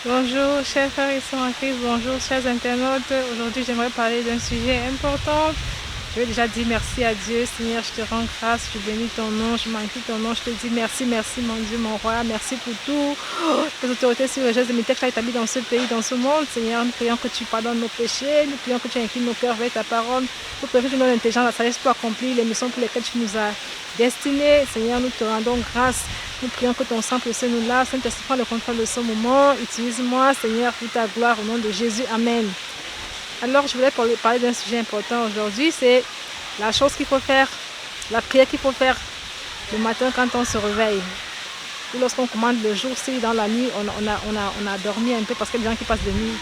Bonjour, chers frères et sœurs en Christ, bonjour, chers internautes. Aujourd'hui, j'aimerais parler d'un sujet important. Je vais déjà dire merci à Dieu. Seigneur, je te rends grâce, je bénis ton nom, je magnifie ton nom. Je te dis merci, merci mon Dieu, mon roi. Merci pour tout. Les autorités sur le geste de militaires que tu as établi dans ce pays, dans ce monde. Seigneur, nous prions que tu pardonnes nos péchés. Nous prions que tu inclines nos cœurs vers ta parole. Nous prions que tu nous donnes l'intelligence, la sagesse pour accomplir les missions pour lesquelles tu nous as destinés. Seigneur, nous te rendons grâce. Nous prions que ton sang précieux nous lave. Saint-Esprit, prends le contrôle de ce moment. Utilise-moi, Seigneur, pour ta gloire au nom de Jésus. Amen. Alors, je voulais parler d'un sujet important aujourd'hui. C'est la chose qu'il faut faire, la prière qu'il faut faire le matin quand on se réveille. Ou lorsqu'on commande le jour, si dans la nuit, on a dormi un peu, parce qu'il y a des gens qui passent de nuit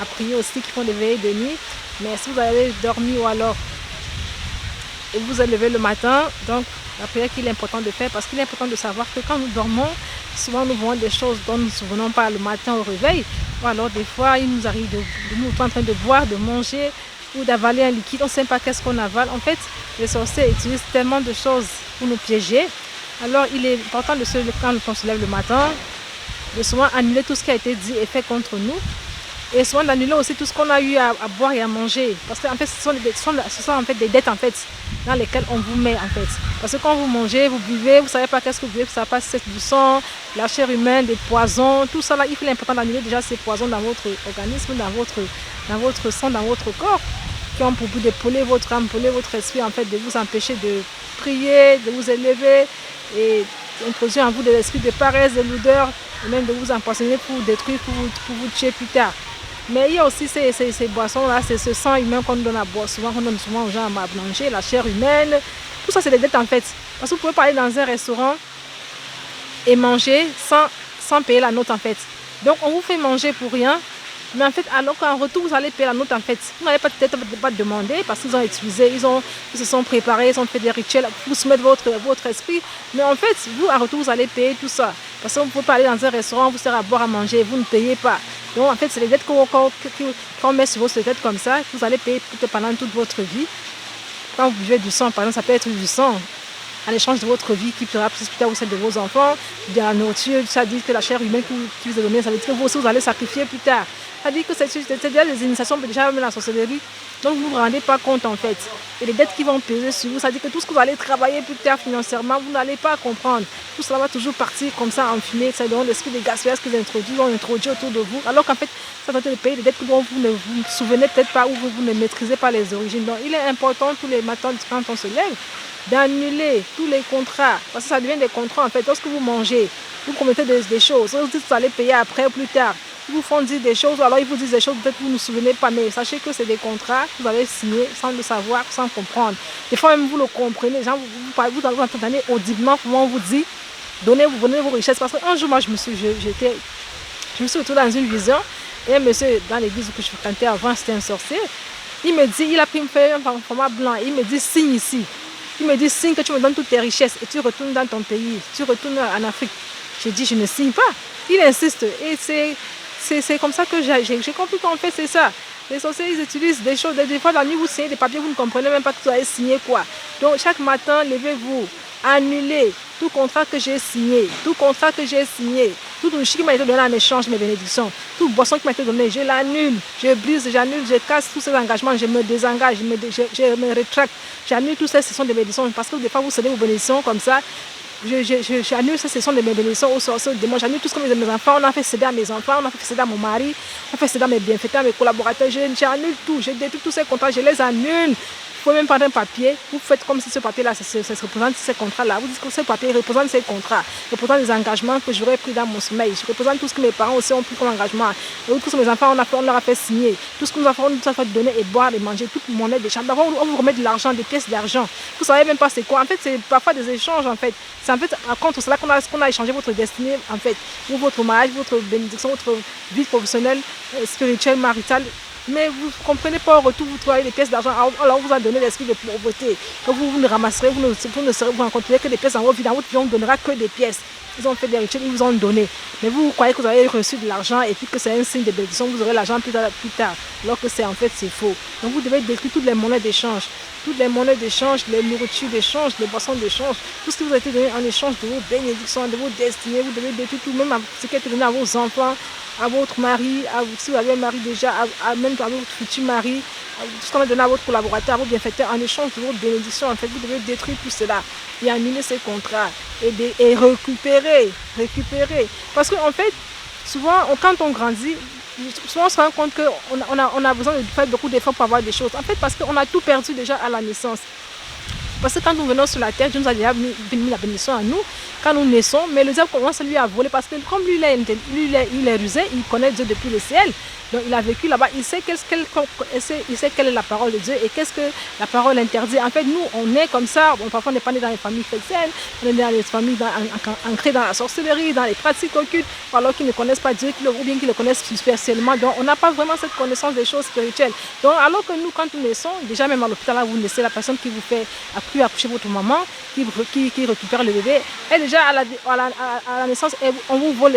à prier aussi, qui font des veillées de nuit. Mais si vous avez dormi ou alors, et vous vous êtes levé le matin, donc la prière qu'il est important de faire, parce qu'il est important de savoir que quand nous dormons, souvent nous voyons des choses dont nous ne nous souvenons pas le matin au réveil, ou alors des fois il nous arrive de nous être en train de boire, de manger ou d'avaler un liquide, on ne sait pas qu'est-ce qu'on avale. En fait, les sorciers utilisent tellement de choses pour nous piéger. Alors il est important de quand on se lève le matin, de souvent annuler tout ce qui a été dit et fait contre nous. Et souvent d'annuler aussi tout ce qu'on a eu à boire et à manger. Parce qu'en fait, ce sont en fait des dettes en fait, dans lesquelles on vous met en fait. Parce que quand vous mangez, vous buvez, vous ne savez pas qu'est-ce que vous buvez, que ça passe du sang, la chair humaine, des poisons, tout ça là, il faut l'important d'annuler déjà ces poisons dans votre organisme, dans votre sang, dans votre corps, qui ont pour but de polluer votre âme, polluer votre esprit, en fait, de vous empêcher de prier, de vous élever et d'introduire en vous de l'esprit de paresse, de l'odeur, et même de vous empoisonner pour vous détruire, pour vous tuer plus tard. Mais il y a aussi ces boissons-là, c'est ce sang humain qu'on donne à boire, souvent qu'on donne souvent aux gens à manger, la chair humaine. Tout ça, c'est des dettes en fait. Parce que vous pouvez pas aller dans un restaurant et manger sans payer la note en fait. Donc on vous fait manger pour rien. Mais en fait, alors qu'en retour, vous allez payer la note en fait. Vous n'allez peut-être pas demander parce qu'ils ont utilisé, ils se sont préparés, ils ont fait des rituels pour soumettre votre esprit. Mais en fait, vous, en retour, vous allez payer tout ça. Parce que vous ne pouvez pas aller dans un restaurant, vous serez à boire, à manger, vous ne payez pas. Donc en fait, c'est les dettes qu'on met sur votre tête comme ça, que vous allez payer pendant toute votre vie. Quand vous buvez du sang, par exemple, ça peut être du sang en échange de votre vie qui sera plus tard ou celle de vos enfants, de la nourriture, ça dit que la chair humaine qui vous est donnée, ça veut dire que vous aussi vous allez sacrifier plus tard. Ça dit que c'est déjà des initiations, déjà même la sorcellerie, donc vous ne vous rendez pas compte en fait. Et les dettes qui vont peser sur vous, ça dit que tout ce que vous allez travailler plus tard financièrement, vous n'allez pas comprendre. Tout cela va toujours partir comme ça en fumée, c'est donc l'esprit de gaspillage qu'ils ont introduit autour de vous, alors qu'en fait, ça va être de payer des dettes que vous ne vous souvenez peut-être pas ou vous ne maîtrisez pas les origines. Donc il est important tous les matins quand on se lève, d'annuler tous les contrats, parce que ça devient des contrats en fait. Lorsque vous mangez, vous promettez des choses, vous dites que vous allez payer après ou plus tard, ils vous font dire des choses, ou alors ils vous disent des choses, peut-être que vous ne vous souvenez pas, mais sachez que c'est des contrats que vous allez signer sans le savoir, sans comprendre. Des fois même vous le comprenez, genre vous entendez audiblement comment on vous dit, donnez vos richesses, parce qu'un jour moi je me suis retrouvée dans une vision, et un monsieur dans l'église que je fréquentais avant, c'était un sorcier, il me dit, il a pris une feuille, un format blanc, il me dit signe ici. Il me dit, signe que tu me donnes toutes tes richesses et tu retournes dans ton pays, tu retournes en Afrique. J'ai dit, je ne signe pas. Il insiste. Et c'est comme ça que j'ai compris qu'en fait, c'est ça. Les sorciers, ils utilisent des choses. Des fois, la nuit, vous signez des papiers, vous ne comprenez même pas que vous allez signer quoi. Donc, chaque matin, levez-vous, annulez tout contrat que j'ai signé, tout contrat que j'ai signé, toute une qui m'a été donnée en échange de mes bénédictions, toute boisson qui m'a été donnée, je l'annule, je brise, j'annule, je casse tous ces engagements, je me désengage, je me rétracte, j'annule toutes ces sessions de bénédictions, parce que des fois vous cédez vos bénédictions comme ça, j'annule ces sessions de mes bénédictions aux sorciers, j'annule tout ce que mes enfants, on a fait céder à mes enfants, on a fait céder à mon mari, on a fait céder à mes bienfaiteurs, à mes collaborateurs, j'annule tout, je détruis tous ces contrats, je les annule. Vous pouvez même prendre un papier, vous faites comme si ce papier-là, ça représente ces contrats-là. Vous dites que ce papier représente ces contrats, représente les engagements que j'aurais pris dans mon sommeil. Je représente tout ce que mes parents aussi ont pris comme engagement. Et tout ce que mes enfants, on leur a fait signer. Tout ce que nos enfants nous ont fait donner et boire et manger, toute monnaie des champs. D'abord, on vous remet de l'argent, des pièces d'argent. Vous ne savez même pas c'est quoi. En fait, c'est parfois des échanges, en fait. C'est en fait contre cela qu'on a échangé votre destinée, en fait. Ou votre mariage, votre bénédiction, votre vie professionnelle, spirituelle, maritale. Mais vous ne comprenez pas au retour, vous trouvez des pièces d'argent, alors on vous a donné l'esprit de pauvreté. Vous ne ramasserez, vous ne rencontrerez que des pièces dans votre vie ne donnera que des pièces. Ils ont fait des rituels, ils vous ont donné. Mais vous croyez que vous avez reçu de l'argent et puis que c'est un signe de bénédiction, vous aurez l'argent plus tard. Alors que c'est en fait, c'est faux. Donc vous devez détruire toutes les monnaies d'échange. Toutes les monnaies d'échange, les nourritures d'échange, les boissons d'échange, tout ce qui vous a été donné en échange de vos bénédictions, de vos destinées, vous devez détruire tout, même ce qui a été donné à vos enfants, à votre mari, si vous avez un mari déjà, même à votre futur mari, tout ce qu'on a donné à votre collaborateur, à vos bienfaiteurs, en échange de vos bénédictions. En fait, vous devez détruire tout cela et annuler ces contrats et récupérer. Parce qu'en fait, souvent, quand on grandit, souvent on se rend compte qu'on a besoin de faire beaucoup d'efforts pour avoir des choses. En fait, parce qu'on a tout perdu déjà à la naissance. Parce que quand nous venons sur la terre, Dieu nous a déjà mis la bénédiction à nous, quand nous naissons, mais le diable commence à lui à voler parce que comme lui, il est rusé, il connaît Dieu depuis le ciel. Donc il a vécu là-bas, il sait quelle est la parole de Dieu et qu'est-ce que la parole interdit. En fait, nous, on est comme ça, parfois on n'est pas né dans les familles chrétiennes, on est né dans les familles ancrées dans la sorcellerie, dans les pratiques occultes, alors qu'ils ne connaissent pas Dieu ou bien qu'ils le connaissent superficiellement. Donc on n'a pas vraiment cette connaissance des choses spirituelles. Donc alors que nous, quand nous naissons, déjà même à l'hôpital, là, vous naissez, la personne qui vous fait accoucher votre maman, qui récupère le bébé, et déjà à la naissance, on vous vole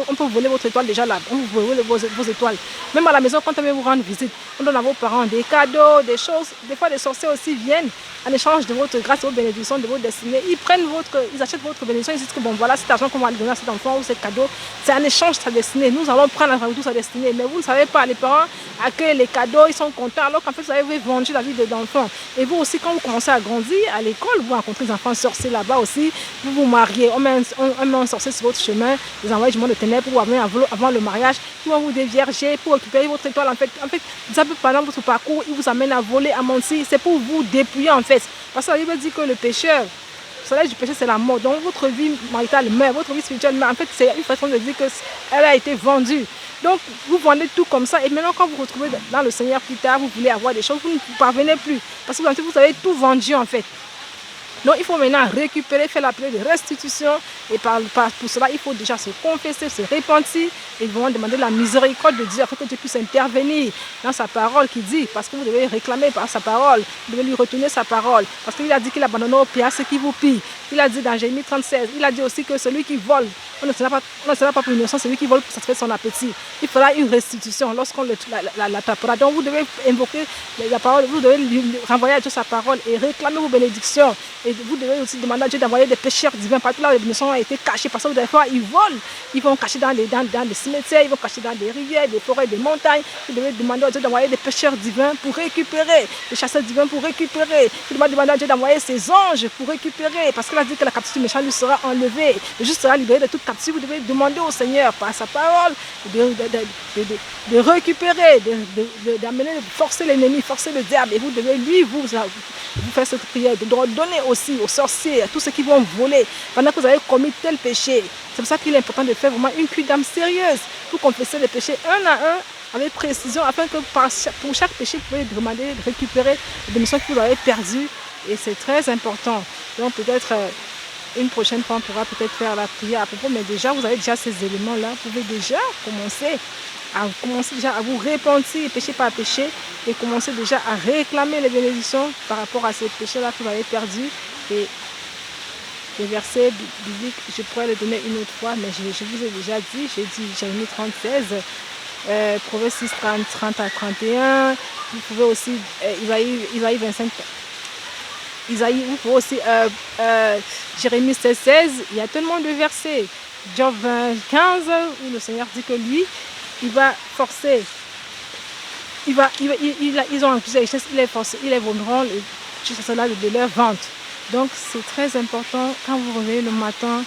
on peut voler votre étoile déjà là, on vous vole vos étoiles. Même à la maison, quand on vient vous rendre visite, on donne à vos parents des cadeaux, des choses. Des fois, les sorciers aussi viennent en échange de votre grâce, de vos bénédictions, de vos destinées. Ils achètent votre bénédiction, ils disent que bon, voilà, cet argent qu'on va donner à cet enfant ou cet cadeau, c'est en échange de sa destinée. Nous allons prendre en retour sa destinée. Mais vous ne savez pas, les parents accueillent les cadeaux, ils sont contents, alors qu'en fait, vous avez vendu la vie de l'enfant. Et vous aussi, quand vous commencez à grandir à l'école, vous rencontrez des enfants sorciers là-bas aussi, vous vous mariez, on met un sorcier sur votre chemin, les envoyés du monde de ténèbres pour avant le mariage, qui vont vous dévierger pour récupérer votre étoile. En fait, ça peut pendant votre parcours, il vous amène à voler, à mentir, c'est pour vous dépouiller en fait. Parce que la Bible dit que le pécheur, le salaire du péché, c'est la mort. Donc votre vie maritale meurt, votre vie spirituelle meurt. En fait, c'est une façon de dire qu'elle a été vendue. Donc, vous vendez tout comme ça. Et maintenant, quand vous vous retrouvez dans le Seigneur plus tard, vous voulez avoir des choses, vous ne parvenez plus. Parce que vous avez tout vendu en fait. Donc il faut maintenant récupérer, faire la prière de restitution. Et pour cela, il faut déjà se confesser, se repentir et vraiment demander la miséricorde de Dieu afin que Dieu puisse intervenir dans sa parole qui dit, parce que vous devez réclamer par sa parole, vous devez lui retourner sa parole. Parce qu'il a dit qu'il abandonne au pire ceux qui vous pillent. Il a dit dans Jérémie 36, il a dit aussi que celui qui vole, on ne sera pas pour innocent, celui qui vole pour satisfaire son appétit. Il fera une restitution lorsqu'on l'attrapera. Donc vous devez invoquer la parole, vous devez lui renvoyer à Dieu sa parole et réclamer vos bénédictions. Et vous devez aussi demander à Dieu d'envoyer des pécheurs divins. Partout là, les bénédictions ont été cachées. Parce que des fois, ils volent. Ils vont cacher dans les cimetières, ils vont cacher dans des rivières, des forêts, des montagnes. Vous devez demander à Dieu d'envoyer des pécheurs divins pour récupérer, des chasseurs divins pour récupérer. Vous devez demander à Dieu d'envoyer ses anges pour récupérer. Parce qu'il a dit que la captivité du méchant lui sera enlevée. Le juste sera libéré de toute captivité. Vous devez demander au Seigneur par sa parole de récupérer, d'amener, de forcer l'ennemi, forcer le diable. Et vous devez vous faire cette prière, de donner aussi aux sorciers, à tous ceux qui vont voler, pendant que vous avez commis tel péché. C'est pour ça qu'il est important de faire vraiment une cuite d'âme sérieuse pour confesser les péchés un à un, avec précision, afin que pour chaque péché, vous pouvez demander de récupérer les bénédictions que vous avez perdues. Et c'est très important. Donc peut-être une prochaine fois, on pourra peut-être faire la prière à propos, mais déjà, vous avez déjà ces éléments-là. Vous pouvez déjà commencer déjà à vous repentir péché par péché et commencer déjà à réclamer les bénédictions par rapport à ces péchés-là que vous avez perdus. Et les versets bibliques, je pourrais les donner une autre fois, mais je vous ai déjà dit, j'ai dit Jérémie 36, Proverbe 6, 30 à 31, vous pouvez aussi Isaïe 25, vous pouvez aussi Jérémie 16, 16, il y a tellement de versets. Job 20, 15, où le Seigneur dit que lui, il va forcer, ils ont accusé les richesses, ils les vendront de leur vente. Donc c'est très important quand vous revenez le matin,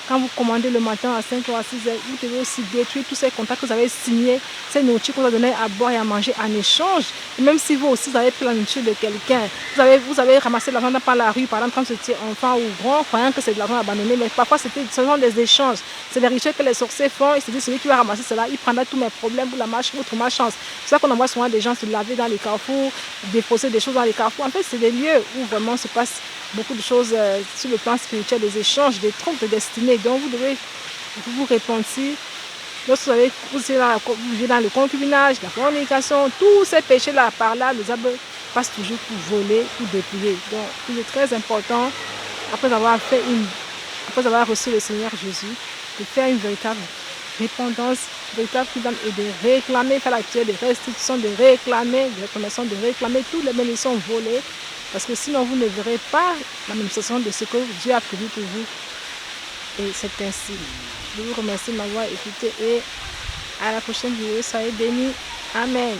quand vous commandez le matin à 5h, à 6h, vous devez aussi détruire tous ces contacts que vous avez signés, ces nourritures que vous avez données à boire et à manger en échange. Et même si vous aussi vous avez pris la nourriture de quelqu'un, vous avez ramassé l'argent par la rue, par exemple, quand vous étiez enfant ou grand, croyant que c'est de l'argent abandonné, mais parfois ce sont des échanges. C'est des rituels que les sorciers font. Ils se disent, celui qui va ramasser cela, il prendra tous mes problèmes pour votre malchance. C'est ça qu'on envoie souvent des gens se laver dans les carrefours, déposer des choses dans les carrefours. En fait, c'est des lieux où vraiment se passe beaucoup de choses sur le plan spirituel, des échanges, des trompes de destinée. Donc vous devez vous repentir. Lorsque vous vivez dans le concubinage, la fornication, tous ces péchés-là, par là, le diable passe toujours pour voler, pour dépouiller. Donc il est très important, après avoir fait après avoir reçu le Seigneur Jésus, de faire une véritable repentance, véritable qui donne et de réclamer, faire l'actuel de restitution, de réclamer, de réclamation, de réclamer tous les bénédictions volées, parce que sinon vous ne verrez pas la manifestation de ce que Dieu a prévu pour vous. Et c'est ainsi. Je vous remercie de m'avoir écouté et à la prochaine vidéo. Soyez bénis. Amen.